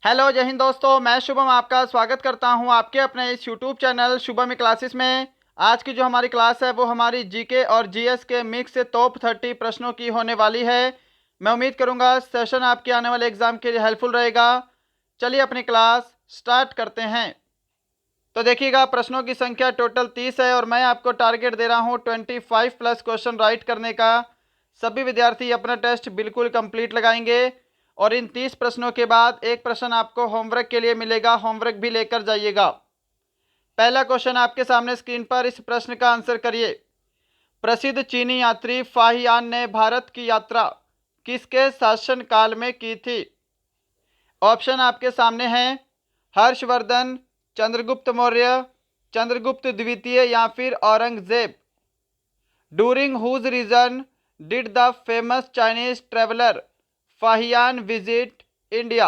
Hello जय हिंद दोस्तों, मैं शुभम आपका स्वागत करता हूं आपके अपने इस यूट्यूब चैनल शुभम क्लासेस में। आज की जो हमारी क्लास है वो हमारी जीके और जीएस के मिक्स से टॉप 30 प्रश्नों की होने वाली है। मैं उम्मीद करूंगा सेशन आपके आने वाले एग्जाम के लिए हेल्पफुल रहेगा। चलिए अपनी क्लास स्टार्ट करते हैं। तो देखिएगा, प्रश्नों की संख्या टोटल 30 है और मैं आपको टारगेट दे रहा हूँ 25 प्लस क्वेश्चन राइट करने का। सभी विद्यार्थी अपना टेस्ट बिल्कुल कंप्लीट लगाएंगे और इन 30 प्रश्नों के बाद एक प्रश्न आपको होमवर्क के लिए मिलेगा, होमवर्क भी लेकर जाइएगा। पहला क्वेश्चन आपके सामने स्क्रीन पर, इस प्रश्न का आंसर करिए। प्रसिद्ध चीनी यात्री फाहियान ने भारत की यात्रा किसके शासनकाल में की थी? ऑप्शन आपके सामने हैं, हर्षवर्धन, चंद्रगुप्त मौर्य, चंद्रगुप्त द्वितीय या फिर Aurangzeb. During whose reign did the famous Chinese traveller Fahien visit India?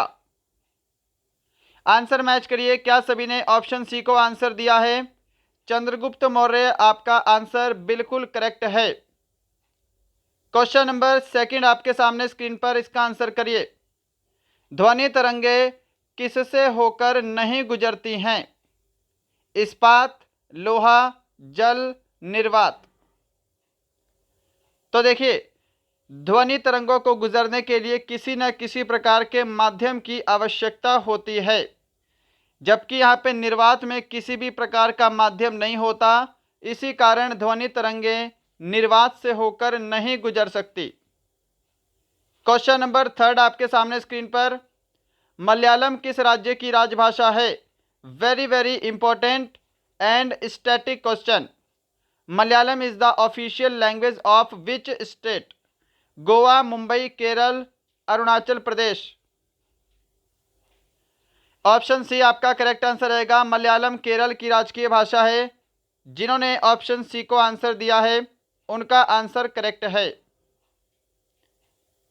Answer match करिए। क्या सभी ने ऑप्शन सी को आंसर दिया है? चंद्रगुप्त मौर्य आपका आंसर बिल्कुल करेक्ट है। क्वेश्चन नंबर सेकंड आपके सामने स्क्रीन पर, इसका आंसर करिए। ध्वनि तरंगे किससे होकर नहीं गुजरती हैं? इस्पात, लोहा, जल, निर्वात। तो देखिए, ध्वनि तरंगों को गुजरने के लिए किसी न किसी प्रकार के माध्यम की आवश्यकता होती है, जबकि यहाँ पे निर्वात में किसी भी प्रकार का माध्यम नहीं होता। इसी कारण ध्वनि तरंगे निर्वात से होकर नहीं गुजर सकती। क्वेश्चन नंबर थर्ड आपके सामने स्क्रीन पर, मलयालम किस राज्य की राजभाषा है? Very very important and static question. Malayalam is the official language of which state? Goa, Mumbai, Kerala, Arunachal Pradesh. Option C आपका करेक्ट आंसर रहेगा। मलयालम केरल की राजकीय भाषा है। जिन्होंने ऑप्शन सी को आंसर दिया है उनका आंसर करेक्ट है।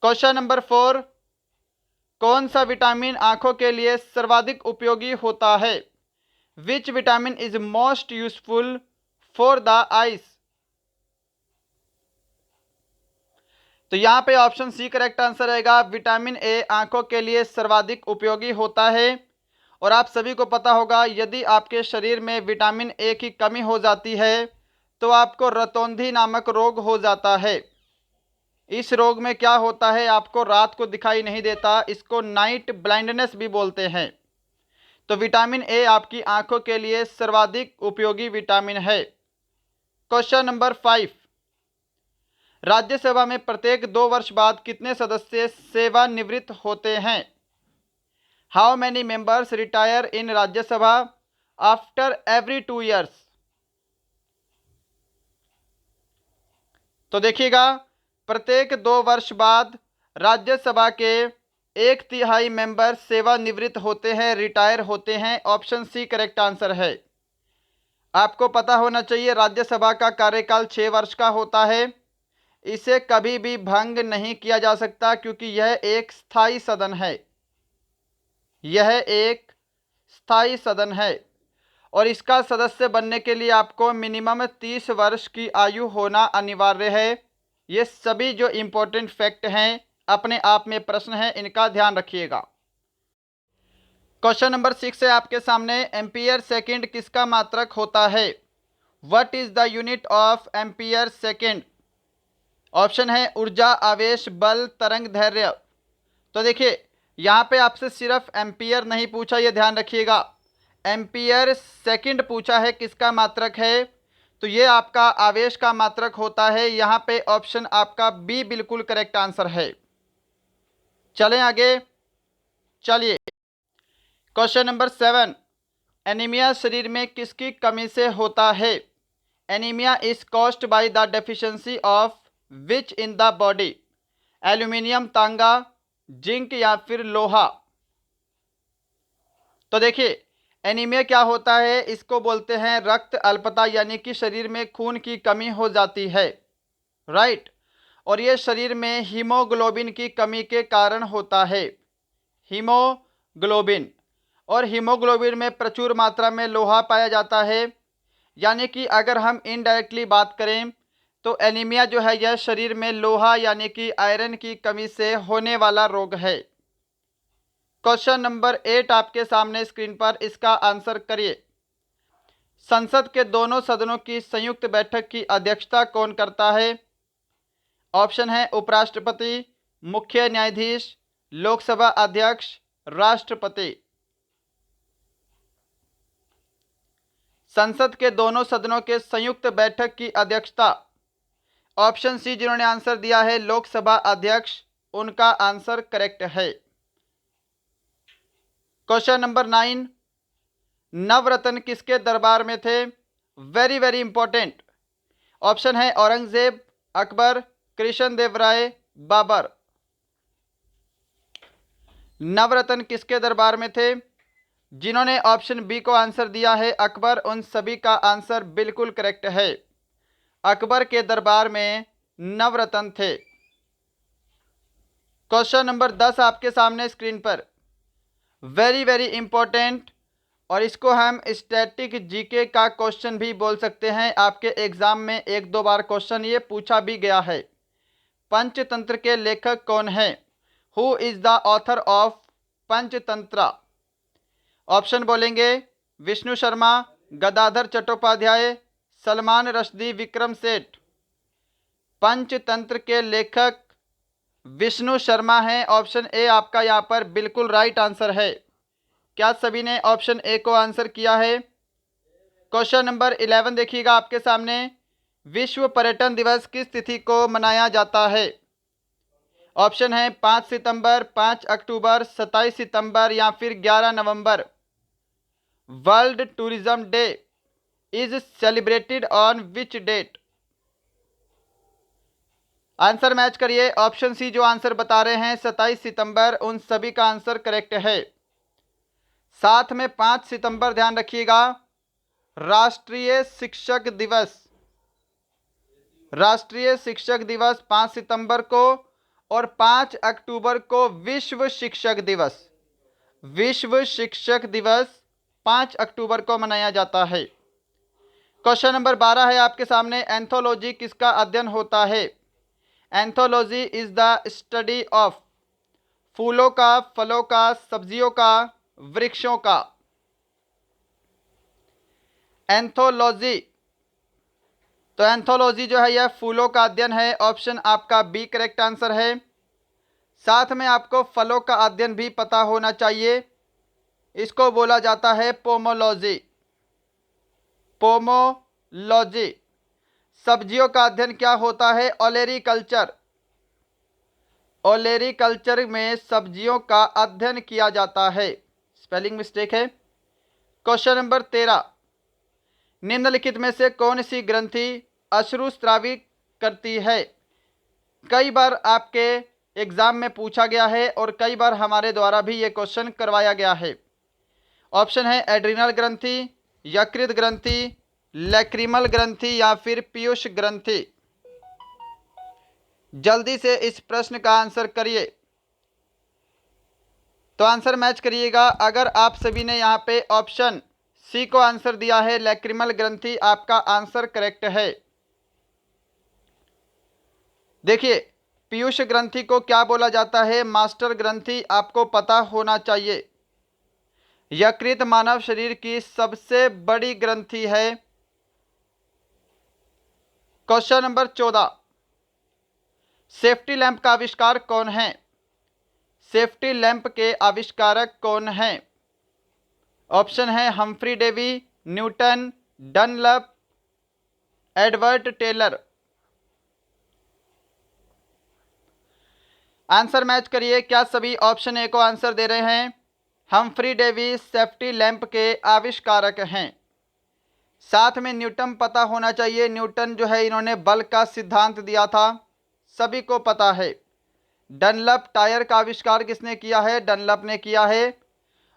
क्वेश्चन नंबर 4, कौन सा विटामिन आंखों के लिए सर्वाधिक उपयोगी होता है? Which vitamin is most useful for the eyes? तो यहाँ पे ऑप्शन सी करेक्ट आंसर रहेगा। विटामिन ए आंखों के लिए सर्वाधिक उपयोगी होता है। और आप सभी को पता होगा, यदि आपके शरीर में विटामिन ए की कमी हो जाती है तो आपको रतौंधी नामक रोग हो जाता है। इस रोग में क्या होता है, आपको रात को दिखाई नहीं देता, इसको नाइट ब्लाइंडनेस भी बोलते हैं। तो विटामिन ए आपकी आंखों के लिए सर्वाधिक उपयोगी विटामिन है। क्वेश्चन नंबर 5, राज्यसभा में प्रत्येक 2 वर्ष बाद कितने सदस्य सेवानिवृत्त होते हैं? How many members retire in Rajya Sabha after every 2 years? तो देखिएगा, प्रत्येक 2 वर्ष बाद राज्यसभा के 1/3 मेंबर सेवानिवृत्त होते हैं, रिटायर होते हैं। ऑप्शन सी करेक्ट आंसर है। आपको पता होना चाहिए, राज्यसभा का कार्यकाल 6 वर्ष का होता है। इसे कभी भी भंग नहीं किया जा सकता क्योंकि यह एक स्थायी सदन है। यह एक स्थायी सदन है और इसका सदस्य बनने के लिए आपको मिनिमम 30 वर्ष की आयु होना अनिवार्य है। ये सभी जो इम्पोर्टेंट फैक्ट हैं अपने आप में प्रश्न है, इनका ध्यान रखिएगा। क्वेश्चन नंबर 6 है आपके सामने, एम्पियर सेकंड किसका मात्रक होता है? What is the unit of ampere second? Option है ऊर्जा, आवेश, बल, तरंग दैर्घ्य। तो देखिए, यहाँ पे आपसे सिर्फ एम्पियर नहीं पूछा, ये ध्यान रखिएगा। एम्पियर सेकंड पूछा है किसका मात्रक है, तो ये आपका आवेश का मात्रक होता है। यहाँ पे ऑप्शन आपका बी बिल्कुल करेक्ट आंसर है। चलें आगे, चलिए। क्वेश्चन नंबर 7, एनीमिया शरीर में किसकी कमी से होता है? Anaemia is caused by the deficiency of which in the body? Aluminium, तांगा, जिंक या फिर लोहा? तो देखिए, एनीमिया क्या होता है, इसको बोलते हैं रक्त अल्पता, यानी कि शरीर में खून की कमी हो जाती है, राइट। और ये शरीर में हीमोग्लोबिन की कमी के कारण होता है, हीमोग्लोबिन। और हीमोग्लोबिन में प्रचुर मात्रा में लोहा पाया जाता है। यानी कि अगर हम इनडायरेक्टली बात करें तो एनीमिया जो है यह शरीर में लोहा यानी कि आयरन की कमी से होने वाला रोग है। क्वेश्चन नंबर 8 आपके सामने स्क्रीन पर, इसका आंसर करिए। संसद के दोनों सदनों की संयुक्त बैठक की अध्यक्षता कौन करता है? ऑप्शन है उपराष्ट्रपति, मुख्य न्यायाधीश, लोकसभा अध्यक्ष, राष्ट्रपति। संसद के दोनों सदनों के संयुक्त बैठक की अध्यक्षता, ऑप्शन सी जिन्होंने आंसर दिया है लोकसभा अध्यक्ष, उनका आंसर करेक्ट है। क्वेश्चन नंबर 9, नवरत्न किसके दरबार में थे? Very very important. ऑप्शन है औरंगजेब, अकबर, कृष्णदेवराय, बाबर। नवरत्न किसके दरबार में थे? जिन्होंने ऑप्शन बी को आंसर दिया है अकबर, उन सभी का आंसर बिल्कुल करेक्ट है। अकबर के दरबार में नवरत्न थे। क्वेश्चन नंबर 10 आपके सामने स्क्रीन पर, वेरी वेरी इंपॉर्टेंट, और इसको हम स्टैटिक जीके का क्वेश्चन भी बोल सकते हैं। आपके एग्जाम में एक दो बार क्वेश्चन ये पूछा भी गया है। पंचतंत्र के लेखक कौन है? Who is the author of Panchatantra? Option बोलेंगे विष्णु शर्मा, गदाधर चट्टोपाध्याय, सलमान रश्दी, विक्रम सेठ। पंचतंत्र के लेखक विष्णु शर्मा हैं। ऑप्शन ए आपका यहाँ पर बिल्कुल राइट आंसर है। क्या सभी ने ऑप्शन ए को आंसर किया है? क्वेश्चन नंबर 11 देखिएगा आपके सामने, विश्व पर्यटन दिवस किस तिथि को मनाया जाता है? ऑप्शन है 5 सितंबर, 5 अक्टूबर, 27 सितंबर या फिर 11 नवंबर। World tourism day is celebrated on which date? Answer match करिए। ऑप्शन सी जो आंसर बता रहे हैं 27 सितंबर, उन सभी का आंसर करेक्ट है। साथ में 5 सितंबर ध्यान रखिएगा, राष्ट्रीय शिक्षक दिवस। राष्ट्रीय शिक्षक दिवस 5 सितंबर को, और 5 अक्टूबर को विश्व शिक्षक दिवस। विश्व शिक्षक दिवस 5 अक्टूबर को मनाया जाता है। क्वेश्चन नंबर 12 है आपके सामने, एंथोलॉजी किसका अध्ययन होता है? Anthology is the study of फूलों का, फलों का, सब्जियों का, वृक्षों का। एंथोलॉजी, तो एंथोलॉजी जो है यह फूलों का अध्ययन है। ऑप्शन आपका बी करेक्ट आंसर है। साथ में आपको फलों का अध्ययन भी पता होना चाहिए, इसको बोला जाता है पोमोलॉजी। पोमोलॉजी। सब्जियों का अध्ययन क्या होता है? ओलेरीकल्चर। ओलेरीकल्चर में सब्जियों का अध्ययन किया जाता है। स्पेलिंग मिस्टेक है। क्वेश्चन नंबर 13, निम्नलिखित में से कौन सी ग्रंथि अश्रुस्रावी करती है? कई बार आपके एग्जाम में पूछा गया है और कई बार हमारे द्वारा भी ये क्वेश्चन करवाया गया है। ऑप्शन है एड्रिनल ग्रंथि, यकृत ग्रंथि, लैक्रिमल ग्रंथि या फिर पीयूष ग्रंथि। जल्दी से इस प्रश्न का आंसर करिए। तो आंसर मैच करिएगा। अगर आप सभी ने यहाँ पे ऑप्शन सी को आंसर दिया है लैक्रिमल ग्रंथि, आपका आंसर करेक्ट है। देखिए पीयूष ग्रंथि को क्या बोला जाता है? मास्टर ग्रंथि, आपको पता होना चाहिए। यकृत मानव शरीर की सबसे बड़ी ग्रंथि है। क्वेश्चन नंबर 14, सेफ्टी लैंप का आविष्कार कौन है? सेफ्टी लैंप के आविष्कारक कौन हैं? ऑप्शन है Humphry Davy, Newton, Dunlop, Edward Teller. Answer match करिए। क्या सभी ऑप्शन ए को आंसर दे रहे हैं? हम्फ्री डेवी सेफ्टी लैंप के आविष्कारक हैं। साथ में न्यूटन पता होना चाहिए। न्यूटन जो है इन्होंने बल का सिद्धांत दिया था, सभी को पता है। डनलप टायर का आविष्कार किसने किया है? डनलप ने किया है।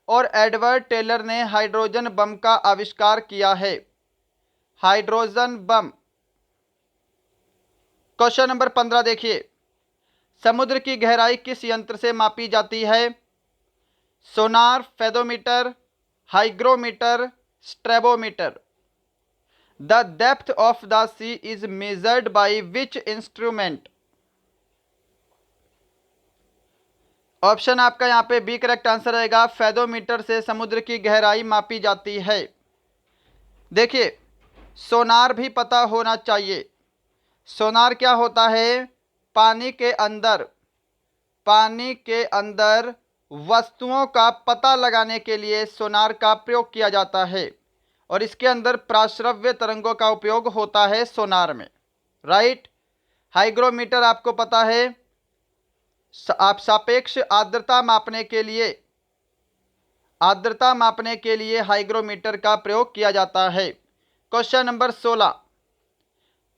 और एडवर्ड टेलर ने हाइड्रोजन बम का आविष्कार किया है। Hydrogen bomb. क्वेश्चन नंबर 15 देखिए, समुद्र की गहराई किस यंत्र से मापी जाती है? सोनार, फेदोमीटर, हाइग्रोमीटर, स्ट्रेबोमीटर। The depth of the sea is measured by which instrument? Option आपका यहाँ पे बी करेक्ट आंसर रहेगा। फेदोमीटर से समुद्र की गहराई मापी जाती है। देखिए, सोनार भी पता होना चाहिए। सोनार क्या होता है? पानी के अंदर वस्तुओं का पता लगाने के लिए सोनार का प्रयोग किया जाता है और इसके अंदर प्राश्रव्य तरंगों का उपयोग होता है सोनार में, राइट। हाइग्रोमीटर आपको पता है, आप सापेक्ष आर्द्रता मापने के लिए हाइग्रोमीटर का प्रयोग किया जाता है। क्वेश्चन नंबर 16,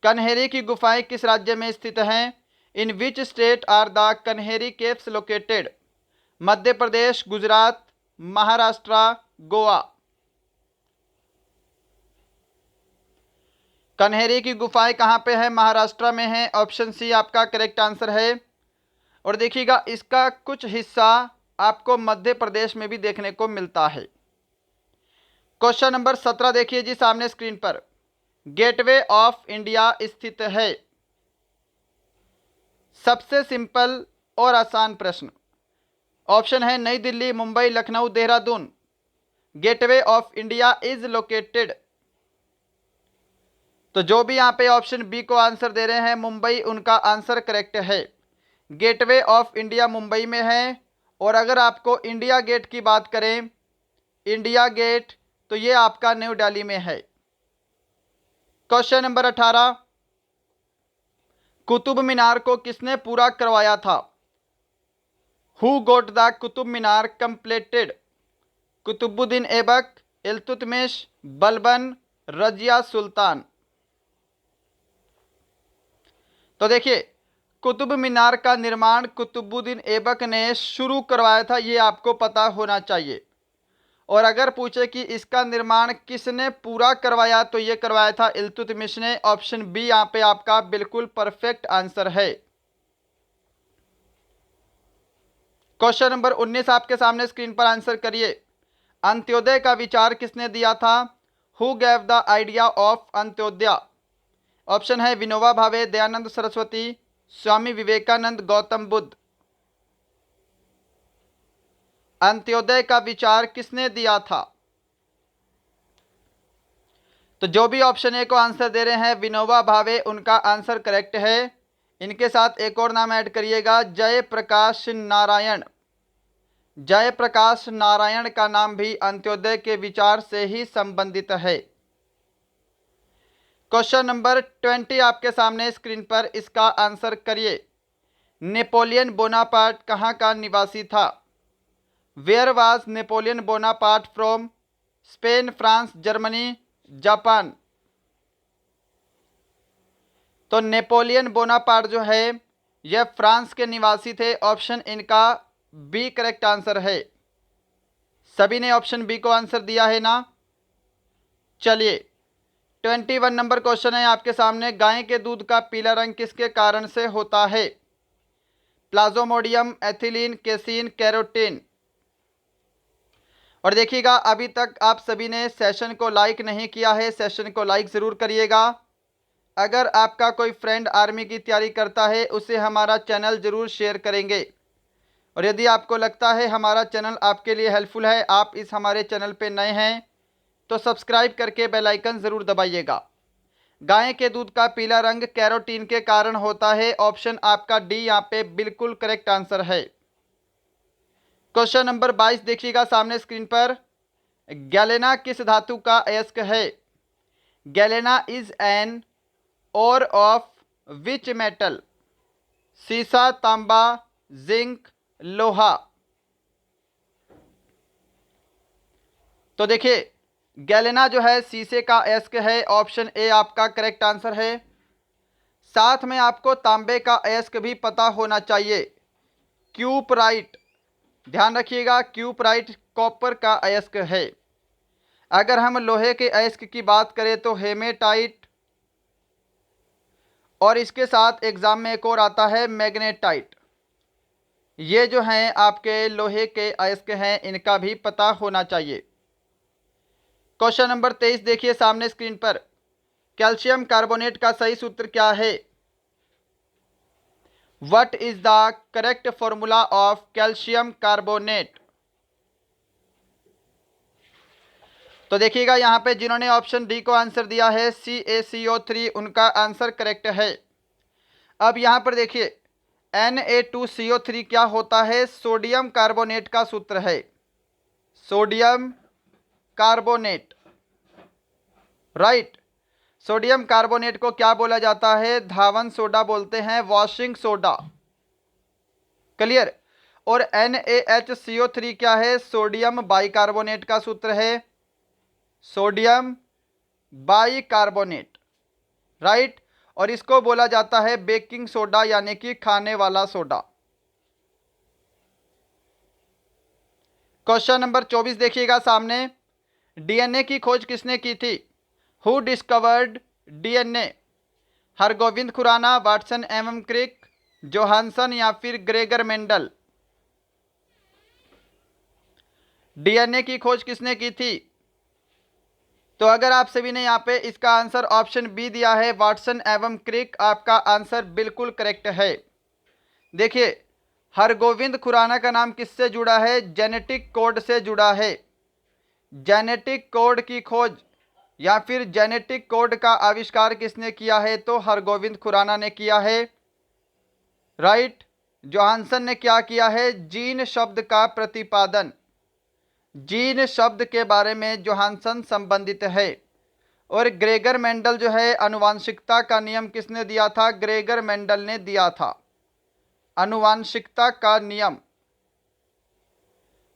कन्हेरी की गुफाएं किस राज्य में स्थित हैं? In which state are the Kanheri caves located? Madhya Pradesh, Gujarat, Maharashtra, Goa. Kanheri की गुफाएं कहां पे है? महाराष्ट्र में है। ऑप्शन सी आपका करेक्ट आंसर है। और देखिएगा, इसका कुछ हिस्सा आपको मध्य प्रदेश में भी देखने को मिलता है। क्वेश्चन नंबर 17 देखिए जी सामने स्क्रीन पर। गेटवे ऑफ इंडिया स्थित है? सबसे सिंपल और आसान प्रश्न। ऑप्शन है नई Delhi, Mumbai, Lucknow, Dehradun. Gateway of India is located, तो जो भी यहां पे ऑप्शन बी को आंसर दे रहे हैं मुंबई, उनका आंसर करेक्ट है। गेटवे ऑफ इंडिया मुंबई में है। और अगर आपको इंडिया गेट की बात करें, इंडिया गेट, तो ये आपका न्यू दिल्ली में है। क्वेश्चन नंबर 18, कुतुब मीनार को किसने पूरा करवाया था? Who got the Qutub Minar completed? Qutubuddin Aibak, Iltutmish, Balban, Razia Sultan. तो देखिए, कुतुब मीनार का निर्माण कुतुबुद्दीन ऐबक ने शुरू करवाया था, ये आपको पता होना चाहिए। और अगर पूछे कि इसका निर्माण किसने पूरा करवाया, तो ये करवाया था इल्तुतमिश ने। ऑप्शन बी यहाँ पे आपका बिल्कुल परफेक्ट आंसर है। क्वेश्चन नंबर 19 आपके सामने स्क्रीन पर आंसर करिए। अंत्योदय का विचार किसने दिया था? Who gave the idea of Antyodaya? Option है विनोबा भावे, दयानंद सरस्वती, स्वामी विवेकानंद, गौतम बुद्ध। अंत्योदय का विचार किसने दिया था? तो जो भी ऑप्शन ए को आंसर दे रहे हैं विनोबा भावे, उनका आंसर करेक्ट है। इनके साथ एक और नाम ऐड करिएगा, जयप्रकाश नारायण। जयप्रकाश नारायण का नाम भी अंत्योदय के विचार से ही संबंधित है। क्वेश्चन नंबर 20 आपके सामने स्क्रीन पर, इसका आंसर करिए। नेपोलियन बोनापार्ट कहाँ का निवासी था? Where was Napoleon Bonaparte from? Spain, France, Germany, Japan. तो नेपोलियन बोनापार्ट जो है यह फ्रांस के निवासी थे। ऑप्शन इनका बी करेक्ट आंसर है। सभी ने ऑप्शन बी को आंसर दिया है ना? चलिए, 21 नंबर क्वेश्चन है आपके सामने। गाय के दूध का पीला रंग किसके कारण से होता है? Plasmodium, ethylene, casein, carotene. और देखिएगा, अभी तक आप सभी ने सेशन को लाइक नहीं किया है, सेशन को लाइक ज़रूर करिएगा। अगर आपका कोई फ्रेंड आर्मी की तैयारी करता है, उसे हमारा चैनल ज़रूर शेयर करेंगे। और यदि आपको लगता है हमारा चैनल आपके लिए हेल्पफुल है, आप इस हमारे चैनल पे नए हैं, तो सब्सक्राइब करके बेल आइकन ज़रूर दबाइएगा। गाय के दूध का पीला रंग कैरोटीन के कारण होता है। ऑप्शन आपका डी यहाँ पे बिल्कुल करेक्ट आंसर है। क्वेश्चन नंबर 22 देखिएगा सामने स्क्रीन पर। गैलेना किस धातु का अयस्क है? Galena is an ore of which metal? सीसा, तांबा, जिंक, लोहा। तो देखिए, गैलेना जो है शीशे का अयस्क है। ऑप्शन ए आपका करेक्ट आंसर है। साथ में आपको तांबे का अयस्क भी पता होना चाहिए, क्यूपराइट। ध्यान रखिएगा, क्यूपराइट कॉपर का अयस्क है। अगर हम लोहे के अयस्क की बात करें तो हेमेटाइट, और इसके साथ एग्जाम में एक और आता है मैग्नेटाइट। ये जो हैं आपके लोहे के अयस्क हैं, इनका भी पता होना चाहिए। क्वेश्चन नंबर 23 देखिए सामने स्क्रीन पर। कैल्शियम कार्बोनेट का सही सूत्र क्या है? What is the correct formula of calcium carbonate. तो देखिएगा यहाँ पे जिन्होंने ऑप्शन डी को आंसर दिया है CaCO3, उनका आंसर करेक्ट है। अब यहाँ पर देखिए Na2CO3 क्या होता है, सोडियम कार्बोनेट का सूत्र है, sodium carbonate, right. Sodium carbonate को क्या बोला जाता है, धावन सोडा बोलते हैं, वॉशिंग सोडा, क्लियर। और NaHCO3 क्या है, सोडियम बाइकार्बोनेट का सूत्र है, सोडियम बाइकार्बोनेट, राइट। और इसको बोला जाता है बेकिंग सोडा यानी कि खाने वाला सोडा। क्वेश्चन नंबर 24 देखिएगा सामने, डीएनए की खोज किसने की थी, who discovered DNA, Hargobind Khorana, Watson एवं क्रिक, जोहानसन या फिर ग्रेगर मेंडल। डीएनए की खोज किसने की थी, तो अगर आप सभी ने यहाँ पे इसका आंसर ऑप्शन बी दिया है, वाटसन एवं क्रिक, आपका आंसर बिल्कुल करेक्ट है। देखिए हरगोविंद खुराना का नाम किससे जुड़ा है, जेनेटिक कोड से जुड़ा है। जेनेटिक कोड की खोज या फिर जेनेटिक कोड का आविष्कार किसने किया है, तो हरगोविंद खुराना ने किया है, राइट। जोहानसन ने क्या किया है, जीन शब्द का प्रतिपादन, जीन शब्द के बारे में जोहानसन संबंधित है। और ग्रेगर मेंडल जो है, आनुवांशिकता का नियम किसने दिया था, ग्रेगर मेंडल ने दिया था, आनुवांशिकता का नियम।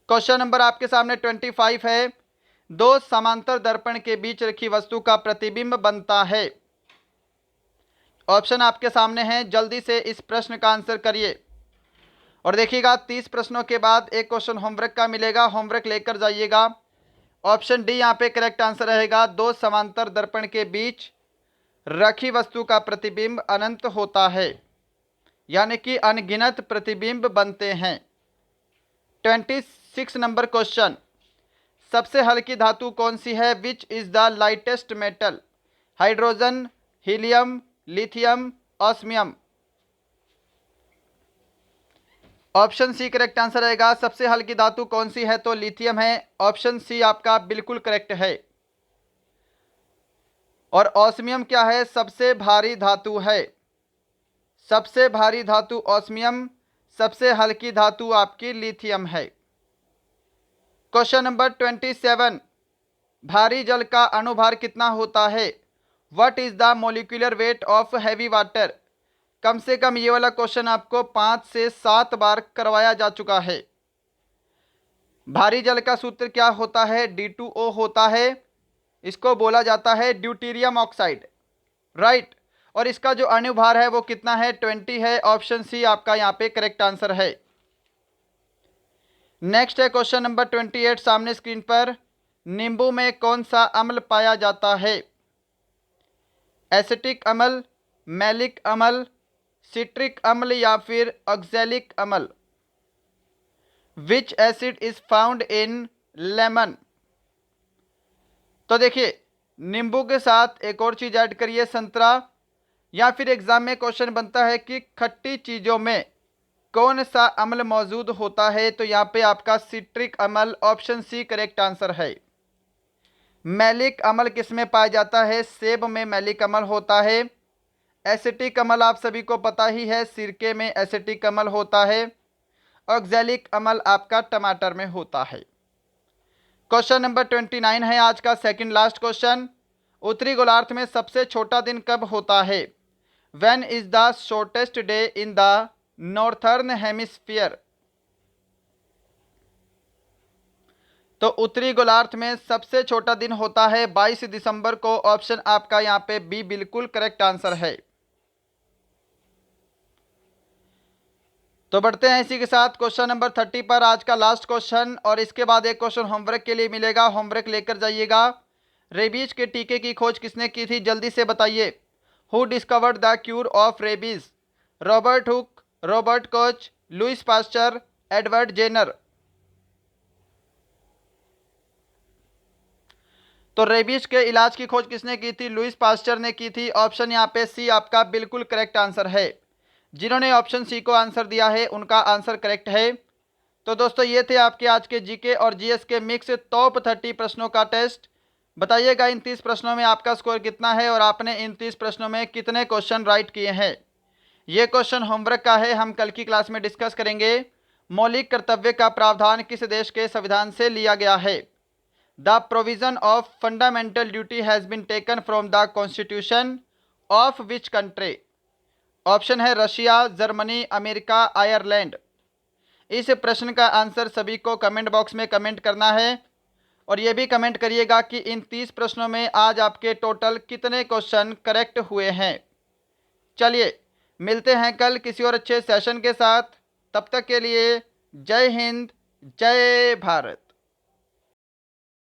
क्वेश्चन नंबर आपके सामने 25 है, दो समांतर दर्पण के बीच रखी वस्तु का प्रतिबिंब बनता है। ऑप्शन आपके सामने हैं, जल्दी से इस प्रश्न का आंसर करिए। और देखिएगा 30 प्रश्नों के बाद एक क्वेश्चन होमवर्क का मिलेगा, होमवर्क लेकर जाइएगा। ऑप्शन डी यहाँ पे करेक्ट आंसर रहेगा, दो समांतर दर्पण के बीच रखी वस्तु का प्रतिबिंब अनंत होता है, यानी कि अनगिनत प्रतिबिंब बनते हैं। 26 नंबर क्वेश्चन, सबसे हल्की धातु कौन सी है, which is the lightest metal, hydrogen, helium, lithium, osmium. Option C correct answer रहेगा, सबसे हल्की धातु कौन सी है, तो लिथियम है, ऑप्शन सी आपका बिल्कुल करेक्ट है। और ऑस्मियम क्या है, सबसे भारी धातु है, सबसे भारी धातु ऑस्मियम, सबसे हल्की धातु आपकी लिथियम है। क्वेश्चन नंबर 27, भारी जल का अणुभार कितना होता है, what is the molecular weight of heavy water. कम से कम ये वाला क्वेश्चन आपको 5 से 7 बार करवाया जा चुका है। भारी जल का सूत्र क्या होता है, D2O होता है, इसको बोला जाता है ड्यूटीरियम ऑक्साइड, राइट। और इसका जो अणुभार है वो कितना है, 20 है, ऑप्शन सी आपका यहाँ पे करेक्ट आंसर है। नेक्स्ट है क्वेश्चन नंबर 28 सामने स्क्रीन पर, नींबू में कौन सा अम्ल पाया जाता है, एसिटिक अम्ल, मैलिक अम्ल, सिट्रिक अम्ल या फिर ऑक्सैलिक अम्ल। विच acid is found in lemon. तो देखिए नींबू के साथ एक और चीज ऐड करिए, संतरा, या फिर एग्जाम में क्वेश्चन बनता है कि खट्टी चीजों में कौन सा अम्ल मौजूद होता है, तो यहाँ पे आपका सिट्रिक अम्ल, ऑप्शन सी करेक्ट आंसर है। मैलिक अम्ल किस में पाया जाता है, सेब में मैलिक अम्ल होता है। एसिटिक अम्ल आप सभी को पता ही है, सिरके में एसिटिक अम्ल होता है। ऑक्सैलिक अम्ल आपका टमाटर में होता है। क्वेश्चन नंबर 29 है आज का सेकंड लास्ट क्वेश्चन, उत्तरी गोलार्ध में सबसे छोटा दिन कब होता है, when is the shortest day in the northern hemisphere. तो उत्तरी गोलार्ध में सबसे छोटा दिन होता है 22 दिसंबर को, ऑप्शन आपका यहाँ पे बी बिल्कुल करेक्ट आंसर है। तो बढ़ते हैं इसी के साथ क्वेश्चन नंबर 30 पर, आज का लास्ट क्वेश्चन, और इसके बाद एक क्वेश्चन होमवर्क के लिए मिलेगा, होमवर्क लेकर जाइएगा। रेबीज के टीके की खोज किसने की थी, जल्दी से बताइए। Who discovered the cure of rabies, Robert Hooke, Robert Koch, Louis Pasteur, Edward Jenner. तो रेबीज के इलाज की खोज किसने की थी, लुइस पास्चर ने की थी, ऑप्शन यहाँ पे सी आपका बिल्कुल करेक्ट आंसर है। जिन्होंने ऑप्शन सी को आंसर दिया है उनका आंसर करेक्ट है। तो दोस्तों ये थे आपके आज के जीके और जीएस के मिक्स टॉप 30 प्रश्नों का टेस्ट। बताइएगा इन 30 प्रश्नों में आपका स्कोर कितना है और आपने इन 30 प्रश्नों में कितने क्वेश्चन राइट किए हैं। ये क्वेश्चन होमवर्क का है, हम कल की क्लास में डिस्कस करेंगे। मौलिक कर्तव्य का प्रावधान किस देश के संविधान से लिया गया है? The provision of fundamental duty has been taken from the constitution of which country? Option है रशिया, जर्मनी, अमेरिका, आयरलैंड। इस प्रश्न का आंसर सभी को कमेंट बॉक्स में कमेंट करना है और ये भी कमेंट करिएगा कि इन 30 प्रश्नों में आज आपके टोटल कितने क्वेश्चन करेक्ट हुए हैं। चलिए मिलते हैं कल किसी और अच्छे सेशन के साथ। तब तक के लिए जय हिंद, जय भारत।